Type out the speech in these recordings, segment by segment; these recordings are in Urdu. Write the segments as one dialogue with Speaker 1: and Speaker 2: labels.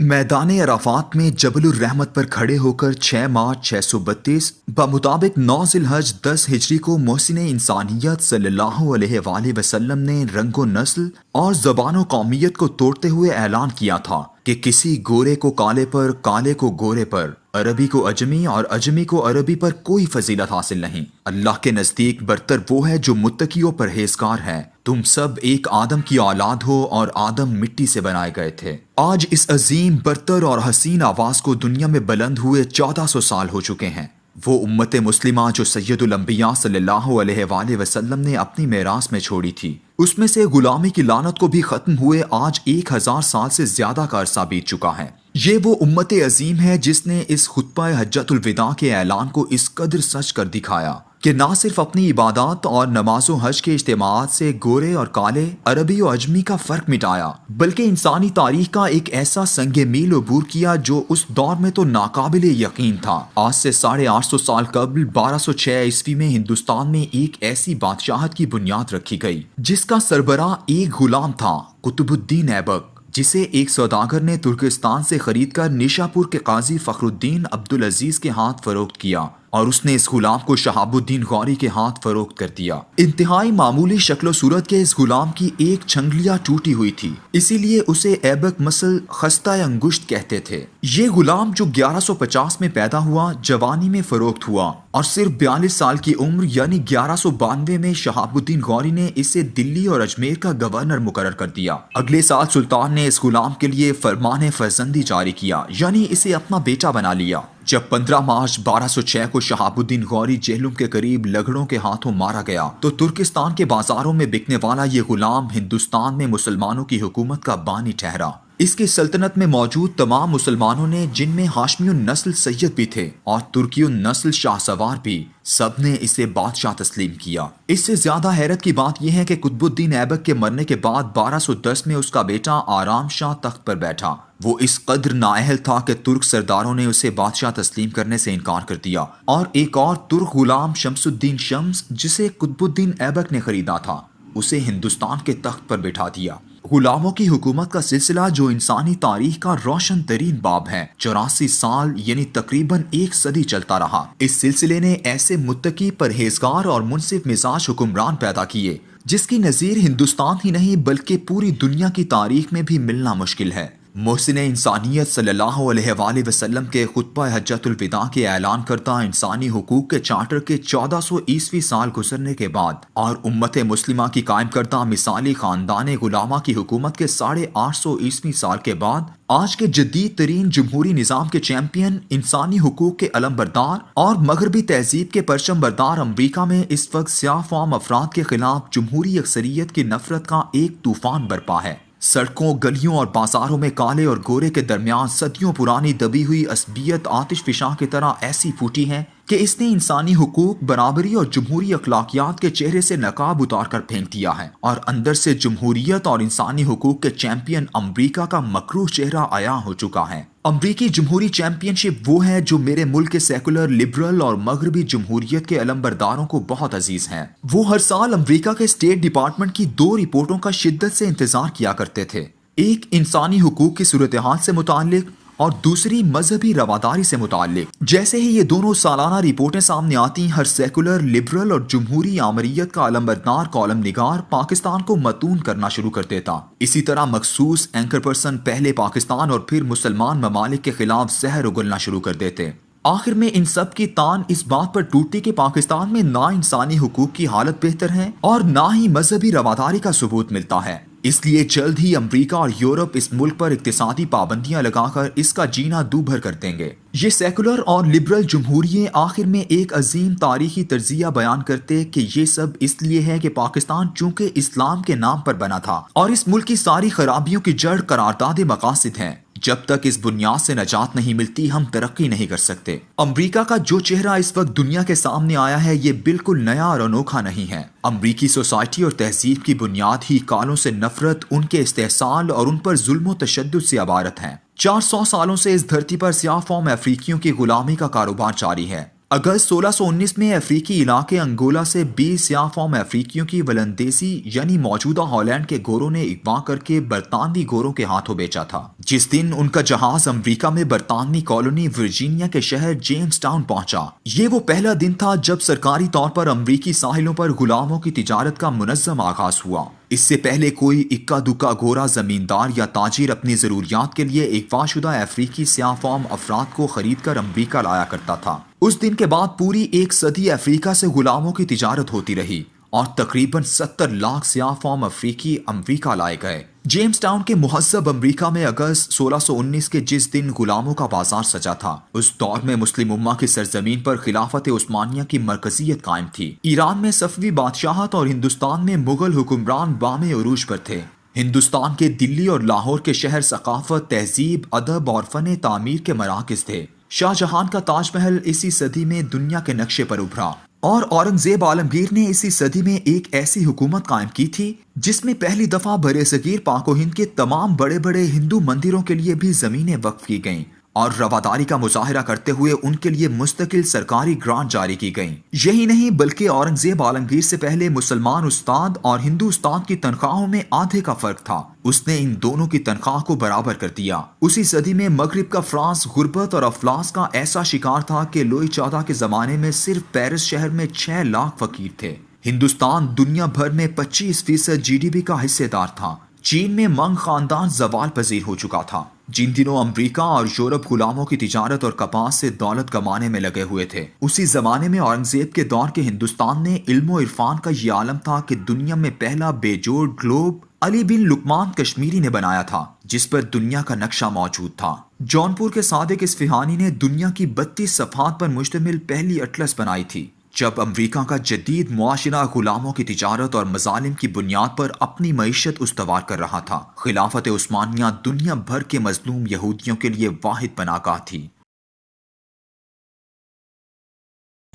Speaker 1: میدان عرفات میں جبل الرحمت پر کھڑے ہو کر 6 مارچ 632 بمطابق 9 ذی الحج 10 ہجری کو محسن انسانیت صلی اللہ علیہ وآلہ وسلم نے رنگ و نسل اور زبان و قومیت کو توڑتے ہوئے اعلان کیا تھا کہ کسی گورے کو کالے پر، کالے کو گورے پر، عربی کو اجمی اور اجمی کو عربی پر کوئی فضیلت حاصل نہیں۔ اللہ کے نزدیک برتر وہ ہے جو متقی و پرہیزگار ہے۔ تم سب ایک آدم کی اولاد ہو اور آدم مٹی سے بنائے گئے تھے۔ آج اس عظیم برتر اور حسین آواز کو دنیا میں بلند ہوئے 1400 سال ہو چکے ہیں۔ وہ امت مسلمہ جو سید الانبیاء صلی اللہ علیہ وآلہ وسلم نے اپنی میراث میں چھوڑی تھی، اس میں سے غلامی کی لعنت کو بھی ختم ہوئے آج 1000 سال سے زیادہ کا عرصہ بیت چکا ہے۔ یہ وہ امت عظیم ہے جس نے اس خطبہ حجۃ الوداع کے اعلان کو اس قدر سچ کر دکھایا کہ نہ صرف اپنی عبادات اور نماز و حج کے اجتماعات سے گورے اور کالے، عربی و اجمی کا فرق مٹایا، بلکہ انسانی تاریخ کا ایک ایسا سنگ میل عبور کیا جو اس دور میں تو ناقابل یقین تھا۔ آج سے 850 سال قبل 1206 عیسوی میں ہندوستان میں ایک ایسی بادشاہت کی بنیاد رکھی گئی جس کا سربراہ ایک غلام تھا، قطب الدین ایبک، جسے ایک سوداگر نے ترکستان سے خرید کر نیشاپور کے قاضی فخر الدین عبدالعزیز کے ہاتھ فروخت کیا اور اس نے اس غلام کو شہاب الدین غوری کے ہاتھ فروخت کر دیا۔ انتہائی معمولی شکل و صورت کے اس غلام کی ایک چھنگلیاں ٹوٹی ہوئی تھی، اسی لیے اسے ایبک مسل خستہ انگشت کہتے تھے۔ یہ غلام جو 1150 میں پیدا ہوا، جوانی میں فروخت ہوا اور صرف 42 سال کی عمر یعنی 1192 میں شہاب الدین غوری نے اسے دلی اور اجمیر کا گورنر مقرر کر دیا۔ اگلے سال سلطان نے اس غلام کے لیے فرمان فرزندی جاری کیا، یعنی اسے اپنا بیٹا بنا لیا۔ جب 15 مارچ 1206 کو شہاب الدین غوری جہلم کے قریب لگڑوں کے ہاتھوں مارا گیا تو ترکستان کے بازاروں میں بکنے والا یہ غلام ہندوستان میں مسلمانوں کی حکومت کا بانی ٹھہرا۔ اس کی سلطنت میں موجود تمام مسلمانوں نے، جن میں ہاشمی النسل سید بھی تھے اور ترکی النسل شاہ سوار بھی، سب نے اسے بادشاہ تسلیم کیا۔ اس سے زیادہ حیرت کی بات یہ ہے کہ قطب الدین ایبک کے مرنے کے بعد 1210 میں اس کا بیٹا آرام شاہ تخت پر بیٹھا۔ وہ اس قدر نااہل تھا کہ ترک سرداروں نے اسے بادشاہ تسلیم کرنے سے انکار کر دیا اور ایک اور ترک غلام شمس الدین شمس، جسے قطب الدین ایبک نے خریدا تھا، اسے ہندوستان کے تخت پر بٹھا دیا۔ غلاموں کی حکومت کا سلسلہ جو انسانی تاریخ کا روشن ترین باب ہے، 84 سال یعنی تقریباً 1 صدی چلتا رہا۔ اس سلسلے نے ایسے متقی، پرہیزگار اور منصف مزاج حکمران پیدا کیے جس کی نظیر ہندوستان ہی نہیں بلکہ پوری دنیا کی تاریخ میں بھی ملنا مشکل ہے۔ محسن انسانیت صلی اللہ علیہ وآلہ وسلم کے خطبہ حجۃ الوداع کے اعلان کردہ انسانی حقوق کے چارٹر کے 1400 عیسوی سال گزرنے کے بعد اور امت مسلمہ کی قائم کردہ مثالی خاندان غلامہ کی حکومت کے 850 عیسوی سال کے بعد، آج کے جدید ترین جمہوری نظام کے چیمپئن، انسانی حقوق کے علم بردار اور مغربی تہذیب کے پرچم بردار امریکہ میں اس وقت سیاہ فام افراد کے خلاف جمہوری اکثریت کی نفرت کا ایک طوفان برپا ہے۔ سڑکوں، گلیوں اور بازاروں میں کالے اور گورے کے درمیان صدیوں پرانی دبی ہوئی عصبیت آتش فشاں کی طرح ایسی پھوٹی ہے کہ اس نے انسانی حقوق، برابری اور جمہوری اخلاقیات کے چہرے سے نقاب اتار کر پھینک دیا ہے، اور اندر سے جمہوریت اور انسانی حقوق کے چیمپئن امریکہ کا مکروہ چہرہ عیاں ہو چکا ہے۔ امریکی جمہوری چیمپئن شپ وہ ہے جو میرے ملک کے سیکولر، لبرل اور مغربی جمہوریت کے علم برداروں کو بہت عزیز ہیں۔ وہ ہر سال امریکہ کے اسٹیٹ ڈپارٹمنٹ کی 2 رپورٹوں کا شدت سے انتظار کیا کرتے تھے، ایک انسانی حقوق کی صورتحال سے متعلق اور دوسری مذہبی رواداری سے متعلق۔ جیسے ہی یہ دونوں سالانہ رپورٹیں سامنے آتی، ہر سیکولر، لبرل اور جمہوری آمریت کا علمبردار کالم نگار پاکستان کو متون کرنا شروع کر دیتا۔ اسی طرح مخصوص اینکر پرسن پہلے پاکستان اور پھر مسلمان ممالک کے خلاف زہر اگلنا شروع کر دیتے۔ آخر میں ان سب کی تان اس بات پر ٹوٹتی کہ پاکستان میں نہ انسانی حقوق کی حالت بہتر ہے اور نہ ہی مذہبی رواداری کا ثبوت ملتا ہے۔ اس لیے جلد ہی امریکہ اور یورپ اس ملک پر اقتصادی پابندیاں لگا کر اس کا جینا دوبھر کر دیں گے۔ یہ سیکولر اور لبرل جمہوریے آخر میں ایک عظیم تاریخی تجزیہ بیان کرتے کہ یہ سب اس لیے ہے کہ پاکستان چونکہ اسلام کے نام پر بنا تھا اور اس ملک کی ساری خرابیوں کی جڑ قرارداد مقاصد ہے۔ جب تک اس بنیاد سے نجات نہیں ملتی، ہم ترقی نہیں کر سکتے۔ امریکہ کا جو چہرہ اس وقت دنیا کے سامنے آیا ہے، یہ بالکل نیا اور انوکھا نہیں ہے۔ امریکی سوسائٹی اور تہذیب کی بنیاد ہی کالوں سے نفرت، ان کے استحصال اور ان پر ظلم و تشدد سے عبارت ہے۔ 400 سالوں سے اس دھرتی پر سیاہ فام افریقیوں کی غلامی کا کاروبار جاری ہے۔ اگست 1619 میں افریقی علاقے انگولا سے 20 سیاہ فام افریقیوں کی ولندیسی یعنی موجودہ ہالینڈ کے گوروں نے اغوا کر کے برطانوی گوروں کے ہاتھوں بیچا تھا، جس دن ان کا جہاز امریکہ میں برطانوی کالونی ورجینیا کے شہر جیمز ٹاؤن پہنچا۔ یہ وہ پہلا دن تھا جب سرکاری طور پر امریکی ساحلوں پر غلاموں کی تجارت کا منظم آغاز ہوا۔ اس سے پہلے کوئی اکا دکا گورا زمیندار یا تاجر اپنی ضروریات کے لیے اغوا شدہ افریقی سیاہ فام افراد کو خرید کر امریکہ لایا کرتا تھا۔ اس دن کے بعد پوری ایک صدی افریقہ سے غلاموں کی تجارت ہوتی رہی اور تقریباً 70 لاکھ سیاہ فام افریقی امریکہ لائے گئے۔ جیمز ٹاؤن کے مہذب امریکہ میں اگست 1619 کے جس دن غلاموں کا بازار سجا تھا، اس دور میں مسلم امہ کی سرزمین پر خلافت عثمانیہ کی مرکزیت قائم تھی۔ ایران میں صفوی بادشاہت اور ہندوستان میں مغل حکمران بام عروج پر تھے۔ ہندوستان کے دلی اور لاہور کے شہر ثقافت، تہذیب، ادب اور فن تعمیر کے مراکز تھے۔ شاہ جہان کا تاج محل اسی صدی میں دنیا کے نقشے پر ابھرا اور اورنگزیب عالمگیر نے اسی صدی میں ایک ایسی حکومت قائم کی تھی جس میں پہلی دفعہ برصغیر پاک و ہند کے تمام بڑے بڑے ہندو مندروں کے لیے بھی زمینیں وقف کی گئیں اور رواداری کا مظاہرہ کرتے ہوئے ان کے لیے مستقل سرکاری گرانٹ جاری کی گئیں۔ یہی نہیں بلکہ اورنگزیب عالمگیر سے پہلے مسلمان استاد اور ہندو استاد کی تنخواہوں میں آدھے کا فرق تھا، اس نے ان دونوں کی تنخواہ کو برابر کر دیا۔ اسی صدی میں مغرب کا فرانس غربت اور افلاس کا ایسا شکار تھا کہ لوئی XIV کے زمانے میں صرف پیرس شہر میں 6 لاکھ فقیر تھے۔ ہندوستان دنیا بھر میں 25% GDP کا حصے دار تھا۔ چین میں منگ خاندان زوال پذیر ہو چکا تھا، جن دنوں امریکہ اور یورپ غلاموں کی تجارت اور کپاس سے دولت کمانے میں لگے ہوئے تھے۔ اسی زمانے میں اورنگزیب کے دور کے ہندوستان نے علم و عرفان کا یہ عالم تھا کہ دنیا میں پہلا بے جوڑ گلوب علی بن لقمان کشمیری نے بنایا تھا، جس پر دنیا کا نقشہ موجود تھا۔ جونپور کے صادق اصفہانی نے دنیا کی 32 صفحات پر مشتمل پہلی اٹلس بنائی تھی۔ جب امریکہ کا جدید معاشرہ غلاموں کی تجارت اور مظالم کی بنیاد پر اپنی معیشت استوار کر رہا تھا، خلافت عثمانیہ دنیا بھر کے مظلوم یہودیوں کے لیے واحد پناہگاہ تھی۔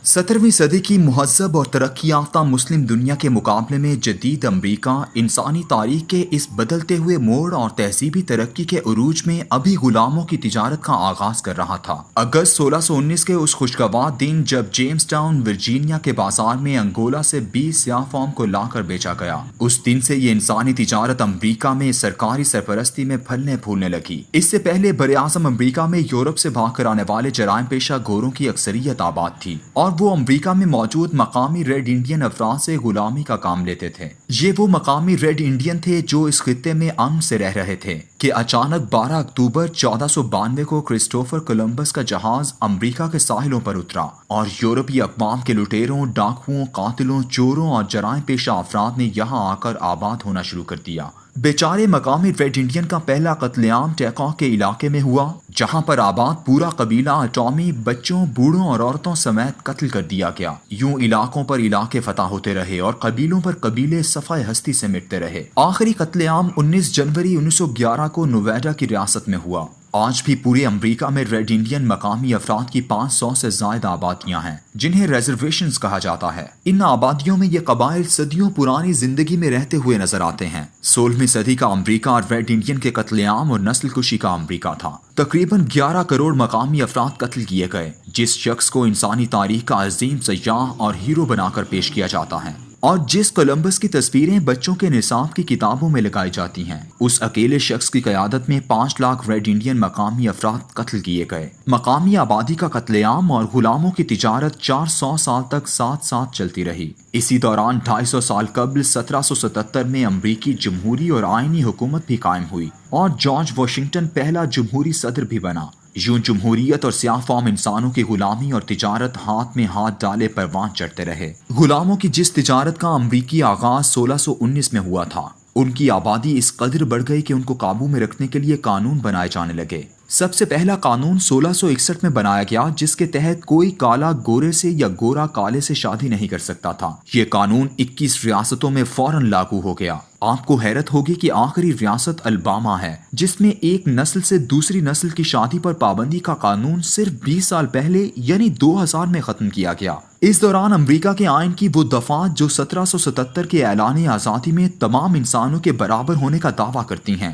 Speaker 1: 17ویں صدی کی مہذب اور ترقی یافتہ مسلم دنیا کے مقابلے میں جدید امریکہ انسانی تاریخ کے اس بدلتے ہوئے موڑ اور تہذیبی ترقی کے عروج میں ابھی غلاموں کی تجارت کا آغاز کر رہا تھا۔ اگست 1619 کے اس خوشگوار دن جب جیمز ٹاؤن ورجینیا کے بازار میں انگولا سے 20 سیاہ فام کو لا کر بیچا گیا، اس دن سے یہ انسانی تجارت امریکہ میں سرکاری سرپرستی میں پھلنے پھولنے لگی۔ اس سے پہلے براعظم امریکہ میں یورپ سے بھاگ کر آنے والے جرائم پیشہ گوروں کی اکثریت آباد تھی اور وہ امریکہ میں موجود مقامی ریڈ انڈین افراد سے غلامی کا کام لیتے تھے۔ یہ وہ مقامی ریڈ انڈین تھے جو اس خطے میں امن سے رہ رہے تھے کہ اچانک 12 اکتوبر 1492 کو کرسٹوفر کولمبس کا جہاز امریکہ کے ساحلوں پر اترا اور یورپی اقوام کے لٹیروں، ڈاکوؤں، قاتلوں، چوروں اور جرائم پیشہ افراد نے یہاں آ کر آباد ہونا شروع کر دیا۔ بیچارے مقامی ریڈ انڈین کا پہلا قتل عام ٹیکاو کے علاقے میں ہوا، جہاں پر آباد پورا قبیلہ اٹامی بچوں، بوڑھوں اور عورتوں سمیت قتل کر دیا گیا۔ یوں علاقوں پر علاقے فتح ہوتے رہے اور قبیلوں پر قبیلے صفحہ ہستی سے مٹتے رہے۔ آخری قتل عام 19 جنوری 1911 کو نویڈا کی ریاست میں ہوا۔ آج بھی پورے امریکہ میں ریڈ انڈین مقامی افراد کی 500 سے زائد آبادیاں ہیں، جنہیں ریزرویشنز کہا جاتا ہے۔ ان آبادیوں میں یہ قبائل صدیوں پرانی زندگی میں رہتے ہوئے نظر آتے ہیں۔ 16ویں صدی کا امریکہ اور ریڈ انڈین کے قتل عام اور نسل کشی کا امریکہ تھا۔ تقریباً 11 کروڑ مقامی افراد قتل کیے گئے، جس شخص کو انسانی تاریخ کا عظیم سیاح اور ہیرو بنا کر پیش کیا جاتا ہے اور جس کولمبس کی تصویریں بچوں کے نصاب کی کتابوں میں لگائی جاتی ہیں، اس اکیلے شخص کی قیادت میں 5 لاکھ ریڈ انڈین مقامی افراد قتل کیے گئے۔ مقامی آبادی کا قتل عام اور غلاموں کی تجارت 400 سال تک ساتھ ساتھ چلتی رہی۔ اسی دوران 250 سال قبل 1777 میں امریکی جمہوری اور آئینی حکومت بھی قائم ہوئی اور جارج واشنگٹن پہلا جمہوری صدر بھی بنا۔ یوں جمہوریت اور سیاہ فام انسانوں کی غلامی اور تجارت ہاتھ میں ہاتھ ڈالے پروان چڑھتے رہے۔ غلاموں کی جس تجارت کا امریکی آغاز 1619 میں ہوا تھا، ان کی آبادی اس قدر بڑھ گئی کہ ان کو قابو میں رکھنے کے لیے قانون بنائے جانے لگے۔ سب سے پہلا قانون 1661 میں بنایا گیا، جس کے تحت کوئی کالا گورے سے یا گورا کالے سے شادی نہیں کر سکتا تھا۔ یہ قانون 21 ریاستوں میں فوراً لاگو ہو گیا۔ آپ کو حیرت ہوگی کہ آخری ریاست الباما ہے، جس میں ایک نسل سے دوسری نسل کی شادی پر پابندی کا قانون صرف 20 سال پہلے یعنی 2000 میں ختم کیا گیا۔ اس دوران امریکہ کے آئین کی وہ دفعات جو 1777 کے اعلان آزادی میں تمام انسانوں کے برابر ہونے کا دعویٰ کرتی ہیں،